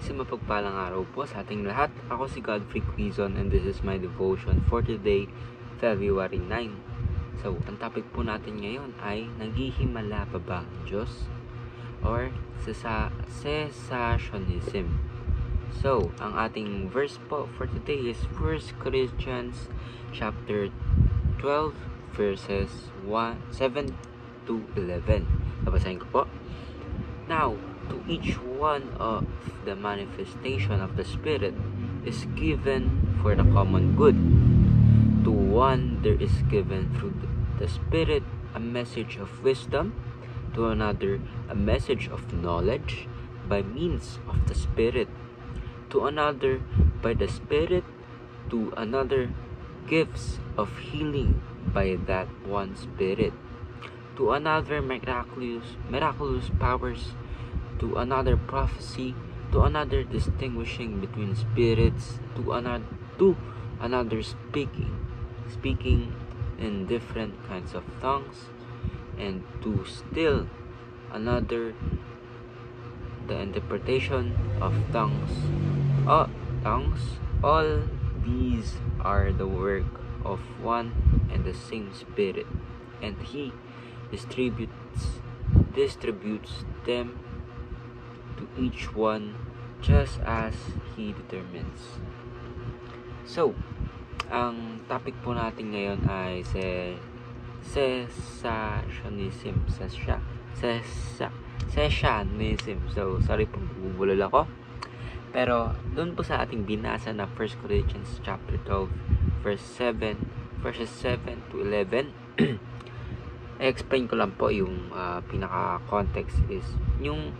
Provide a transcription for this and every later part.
Isang mapagpalang araw po sa ating lahat. Ako si Godfrey Quizon and this is my devotion for today, February 9. So, ang topic po natin ngayon ay naghihimala pa ba ang Diyos? Or cessationism. So, ang ating verse po for today is 1 Corinthians chapter 12 verses 7 to 11. Babasahin ko po. Now, to each one of the manifestation of the Spirit is given for the common good. To one there is given through the Spirit a message of wisdom, to another a message of knowledge by means of the Spirit, to another by the Spirit, to another gifts of healing by that one Spirit, to another miraculous powers, to another prophecy, to another distinguishing between spirits, to another speaking in different kinds of tongues, and to still another the interpretation of tongues. All these are the work of one and the same Spirit, and He distributes them to each one just as He determines. So, ang topic po natin ngayon ay cessationism. Cessationism. So, sorry po, bubulol ako. Pero, doon po sa ating binasa na 1 Corinthians chapter 12 verses 7 to 11, i-explain ko lang po yung pinaka-context is yung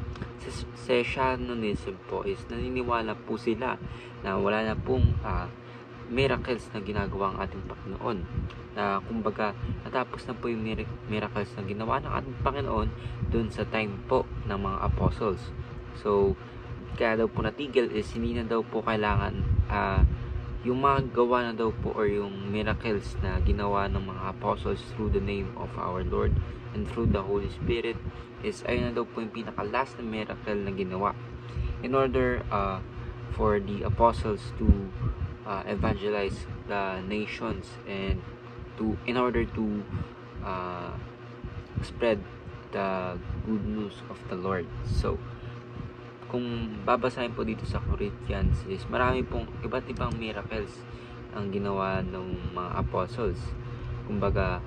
cessationism po is naniniwala po sila na wala na pong miracles na ginagawa ang ating Panginoon, na kumbaga natapos na po yung miracles na ginawa ng ating Panginoon dun sa time po ng mga apostles. So kaya daw po natigil is hindi na daw po kailangan yung mga gawa na daw po or yung miracles na ginawa ng mga apostles through the name of our Lord and through the Holy Spirit is ayun na daw po yung pinaka-last na miracle na ginawa in order for the apostles to evangelize the nations and in order to spread the good news of the Lord. So kung babasahin po dito sa Corinthians is marami pong iba't ibang miracles ang ginawa ng mga apostles. Kumbaga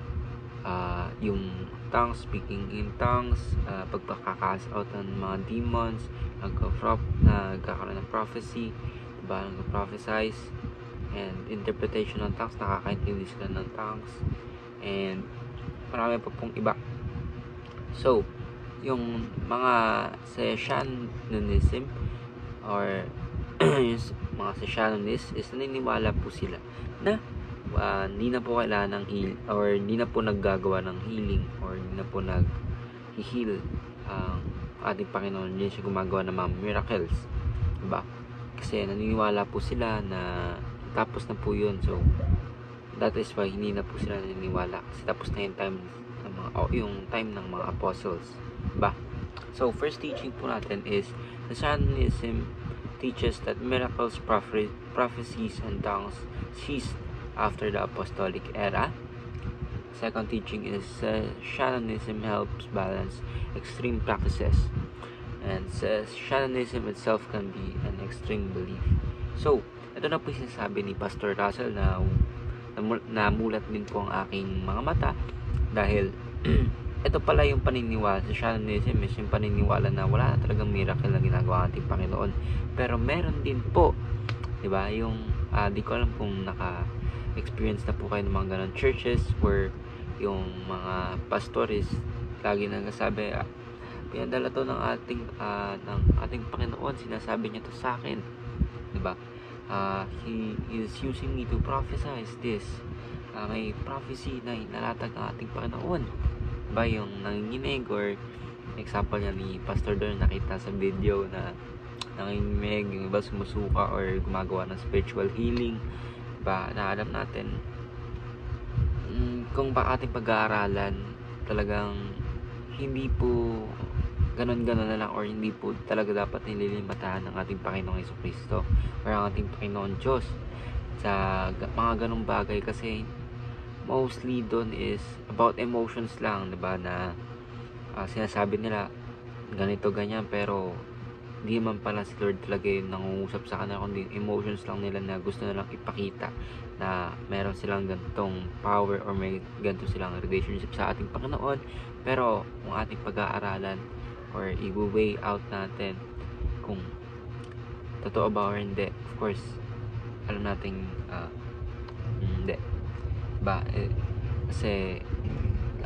yung tongues, speaking in tongues, pagpakaka-cast out ng mga demons, nagkakaroon ng prophecy, diba, nag-prophesize, and interpretation ng tongues, nakakaintindi sila ng tongues, and marami pa pong iba. So yung mga cessationism or yung mga cessationist is naniniwala po sila na hindi na po kailangan ng heal or hindi na po naggagawa ng healing or hindi na po nag-heal ang ating Panginoon, hindi siya gumagawa ng mga miracles, diba? Kasi naniniwala po sila na tapos na po yun. So that is why hindi na po sila naniniwala kasi tapos na yung time ng mga apostles, diba? So first teaching po natin is cessationism teaches that miracles, prophecies, and tongues ceased after the apostolic era. Second teaching is cessationism helps balance extreme practices, and cessationism itself can be an extreme belief. So ito na po yung sinasabi ni Pastor Russell na namulat din po ang aking mga mata dahil ito pala yung paniniwala. Cessationism is yung paniniwala na wala na talagang miracle na ginagawa ang ating Panginoon. Pero meron din po, diba, yung di ko alam kung naka-experience na po kayo ng mga ganun churches where yung mga pastores lagi nagsasabi, pinadala to ng ating Panginoon, sinasabi niya to sa akin, diba? He is using me to prophesize this. May prophecy na inalatag ng ating Panginoon ba yung nanginginig, or example niya ni Pastor Dern, nakita sa video na nanginginig, yung iba sumusuka or gumagawa ng spiritual healing, ba na alam natin kung ba ating pag-aaralan talagang hindi po ganon-ganon na lang or hindi po talaga dapat nililimatahan ng ating Panginoong Jesucristo or ang ating Panginoon Diyos sa mga ganong bagay, kasi mostly doon is about emotions lang, diba, na sinasabi nila ganito ganyan, pero hindi man pala si Lord talaga yung nangungusap sa kanila, kundi emotions lang nila na gusto nilang ipakita na meron silang ganitong power or may ganito silang relationship sa ating Panginoon. Pero kung ating pag-aaralan or i-weigh out natin kung totoo ba or hindi, of course alam nating hindi ba, kasi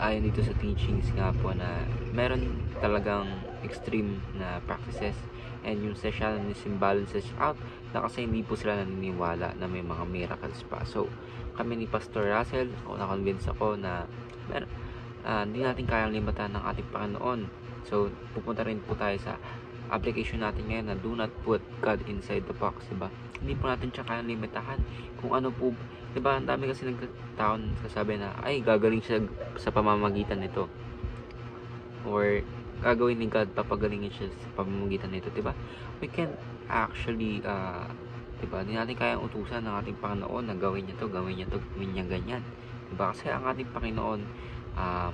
ayon dito sa teachings nga po na meron talagang extreme na practices, and yung Sessionism balances out na kasi hindi po sila naniniwala na may mga miracles pa. So kami ni Pastor Russell, na-convince ako na hindi natin kayang limatan ng ating Panginoon. So pupunta rin po tayo sa application natin ngayon na do not put God inside the box, diba? Hindi po natin siya kayang limitahan kung ano po, diba? Ang dami kasi nagtaon sasabi na ay gagaling siya sa pamamagitan nito, or gagawin ni God, papagalingin siya sa pamamagitan nito, diba? We can actually diba, hindi natin kayang utusan ng ating Panginoon na gawin niya to, gawin niya ganyan, diba? Kasi ang ating Panginoon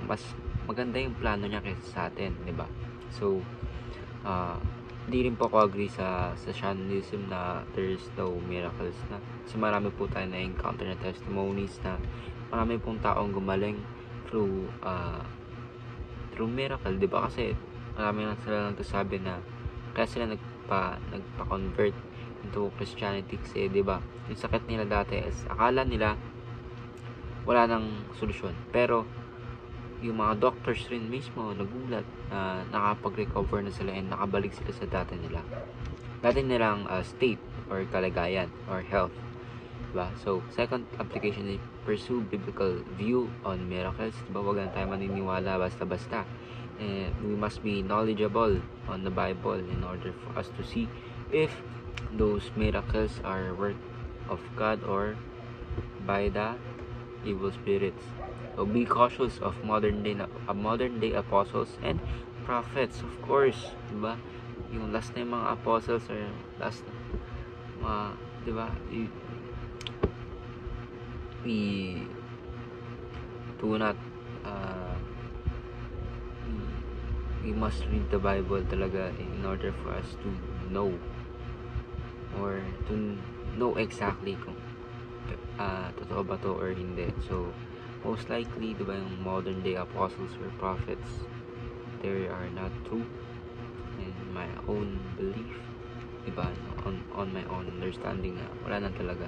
mas maganda yung plano niya kaysa sa atin, diba? So hindi rin po ako agree sa Sessionism na there is no miracles na, kasi marami po tayo na encounter na testimonies na marami pong taong gumaling through miracle, di ba? Kasi marami lang sila nagsasabi na kaya sila nagpa-convert into Christianity kasi, di ba, yung sakit nila dati is akala nila wala nang solusyon, pero yung mga doctors rin mismo nagulat na nakapag-recover na sila and nakabalik sila sa dati nilang state or kalagayan or health, diba? So second application is pursue biblical view on miracles, diba? Huwag lang tayo maniniwala basta-basta. We must be knowledgeable on the Bible in order for us to see if those miracles are work of God or by the evil spirits. So be cautious of modern day apostles and prophets, of course, diba? Yung last na yung mga apostles or last na mga, diba, we do not we must read the Bible talaga in order for us to know or to know exactly kung totoo ba to or hindi. So most likely, diba, yung modern day apostles or prophets, they are not true in my own belief, diba, on my own understanding na wala na talaga,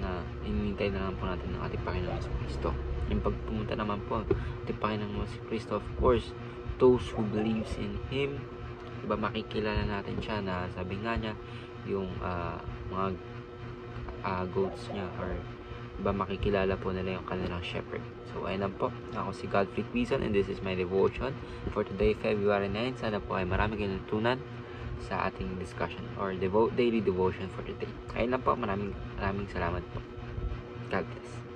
na hinihintay na lang po natin ng ating Panginoon si Kristo. Yung pagpumunta naman po ating Panginoon si Kristo, of course, those who believes in Him, diba, makikilala natin siya na sabi nga niya yung mga goats niya, or diba, makikilala po nila yung kanilang shepherd. So ayun lang po, ako si Godfrey Quizon and this is my devotion for today, February 9. Sana po ay marami kayong natutunan sa ating discussion or daily devotion for today. Ayun lang po, maraming salamat po. God bless.